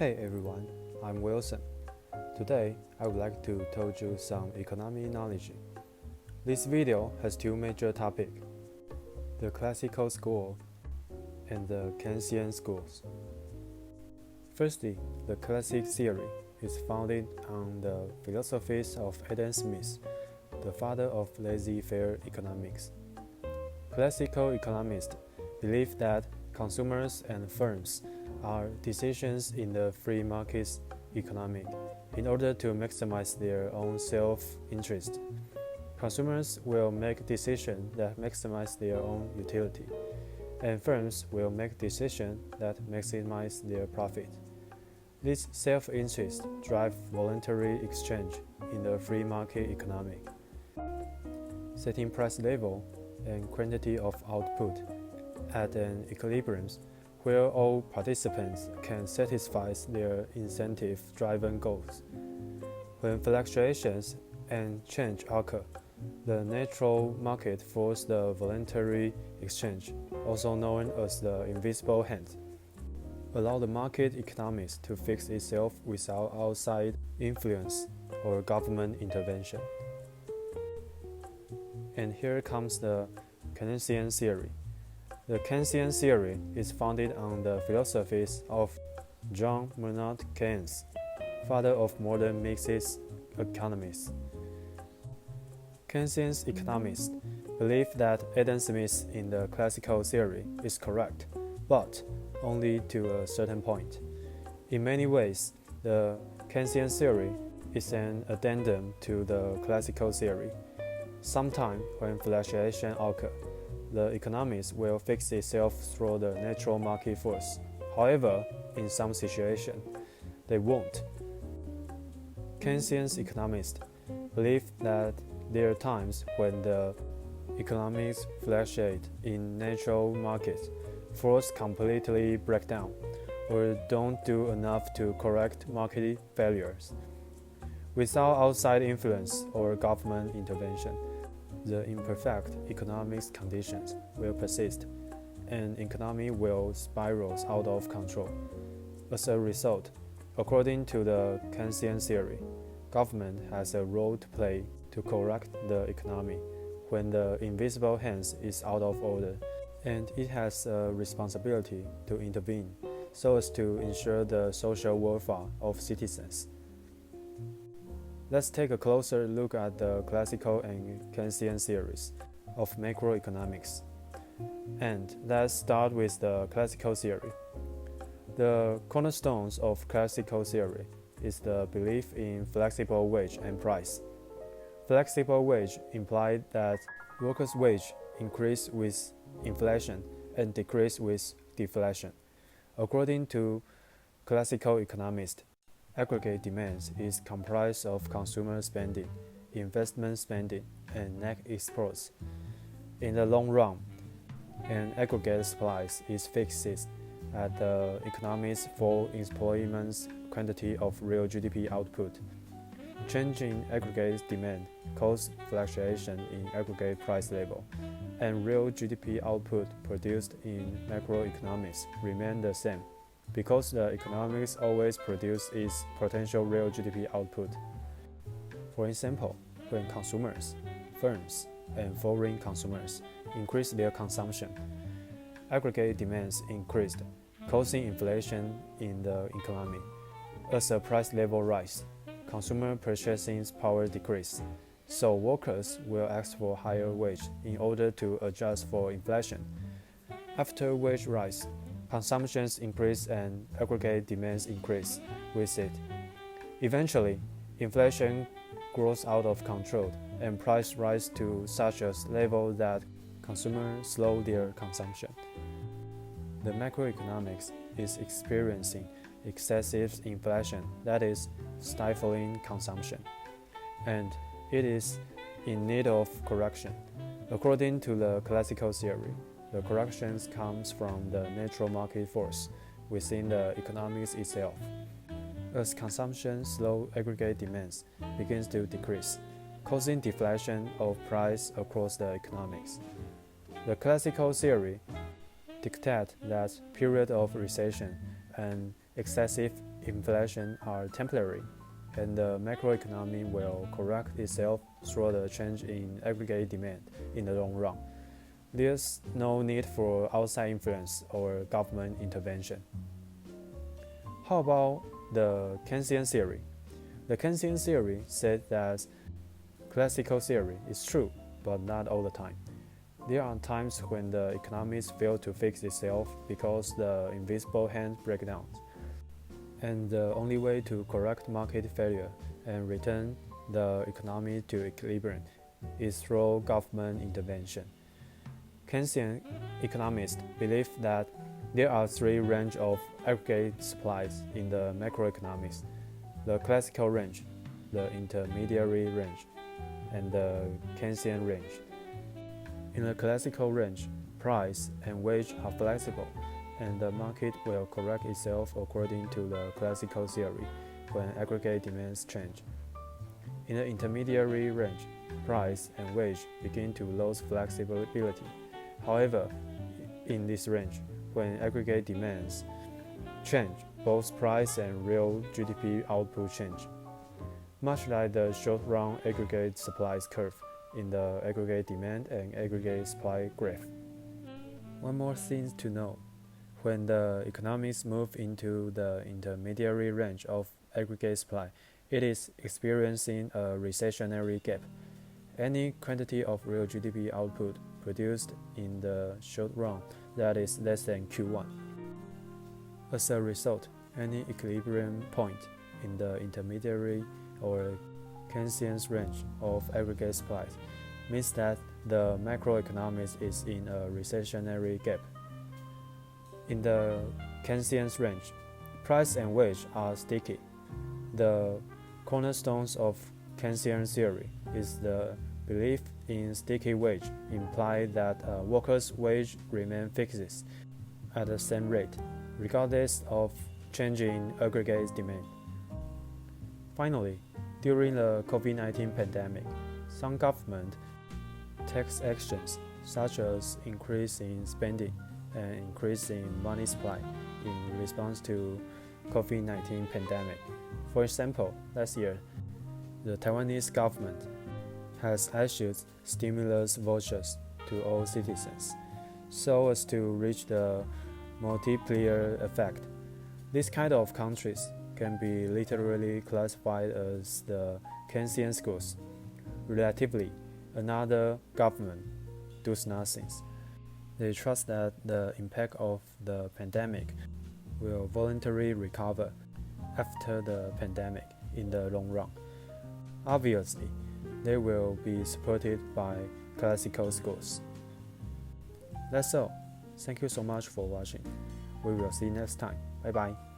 Hey everyone, I'm Wilson. Today, I would like to tell you some economy knowledge. This video has two major topics, the classical school and the Keynesian schools. Firstly, the classic theory is founded on the philosophies of Adam Smith, the father of laissez-faire economics. Classical economists believe that consumers and firms are decisions in the free market economy in order to maximize their own self-interest. Consumers will make decisions that maximize their own utility, and firms will make decisions that maximize their profit. This self-interest drives voluntary exchange in the free market economy. Setting price level and quantity of output at an equilibrium where all participants can satisfy their incentive-driven goals. When fluctuations and change occur, the natural market forces the voluntary exchange, also known as the invisible hand, allow the market economics to fix itself without outside influence or government intervention. And here comes the Keynesian theory. The Keynesian theory is founded on the philosophies of John Maynard Keynes, father of modern mixed economics. Keynesian economists believe that Adam Smith in the classical theory is correct, but only to a certain point. In many ways, the Keynesian theory is an addendum to the classical theory. Sometimes, when fluctuation occurs, the economics will fix itself through the natural market force. However, in some situations, they won't. Keynesian economists believe that there are times when the economics fluctuate in natural markets, force completely break down, or don't do enough to correct market failures. Without outside influence or government intervention, the imperfect economic conditions will persist, and economy will spiral out of control. As a result, according to the Keynesian theory, government has a role to play to correct the economy when the invisible hand is out of order, and it has a responsibility to intervene so as to ensure the social welfare of citizens. Let's take a closer look at the classical and Keynesian theories of macroeconomics. And let's start with the classical theory. The cornerstones of classical theory is the belief in flexible wage and price. Flexible wage implies that workers' wage increase with inflation and decrease with deflation. According to classical economists, aggregate demand is comprised of consumer spending, investment spending, and net exports. In the long run, an aggregate supply is fixed at the economy's full employment quantity of real GDP output. Changing aggregate demand causes fluctuation in aggregate price level, and real GDP output produced in macroeconomics remain the same, because the economics always produces its potential real GDP output. For example, when consumers, firms, and foreign consumers increase their consumption, aggregate demands increased, causing inflation in the economy. As the price level rises, consumer purchasing power decreases, so workers will ask for higher wage in order to adjust for inflation. After wage rise, consumptions increase and aggregate demands increase with it. Eventually, inflation grows out of control and price rise to such a level that consumers slow their consumption. The macroeconomics is experiencing excessive inflation, that is, stifling consumption, and it is in need of correction. According to the classical theory, the correction comes from the natural market force within the economics itself. As consumption slows, aggregate demands begins to decrease, causing deflation of price across the economics. The classical theory dictates that period of recession and excessive inflation are temporary, and the macroeconomy will correct itself through the change in aggregate demand in the long run. There's no need for outside influence or government intervention. How about the Keynesian theory? The Keynesian theory said that classical theory is true, but not all the time. There are times when the economy fails to fix itself because the invisible hand breaks down. And the only way to correct market failure and return the economy to equilibrium is through government intervention. Keynesian economists believe that there are three ranges of aggregate supplies in the macroeconomics: the classical range, the intermediary range, and the Keynesian range. In the classical range, price and wage are flexible, and the market will correct itself according to the classical theory when aggregate demands change. In the intermediary range, price and wage begin to lose flexibility. However, in this range, when aggregate demands change, both price and real GDP output change, much like the short-run aggregate supplies curve in the aggregate demand and aggregate supply graph. One more thing to know: when the economies move into the intermediary range of aggregate supply, it is experiencing a recessionary gap. Any quantity of real GDP output produced in the short run that is less than Q1. As a result, any equilibrium point in the intermediary or Keynesian range of aggregate supplies means that the macroeconomics is in a recessionary gap. In the Keynesian range, price and wage are sticky. The cornerstones of Keynesian theory is the belief in sticky wage, implied that a worker's wage remain fixed at the same rate, regardless of change in aggregate demand. Finally, during the COVID-19 pandemic, some government takes actions such as increase in spending and increase in money supply in response to COVID-19 pandemic. For example, last year, the Taiwanese government has issued stimulus vouchers to all citizens so as to reach the multiplier effect. This kind of countries can be literally classified as the Keynesian schools. Relatively, another government does nothing. They trust that the impact of the pandemic will voluntarily recover after the pandemic in the long run. Obviously, they will be supported by classical schools. That's all. Thank you so much for watching. We will see you next time. Bye bye.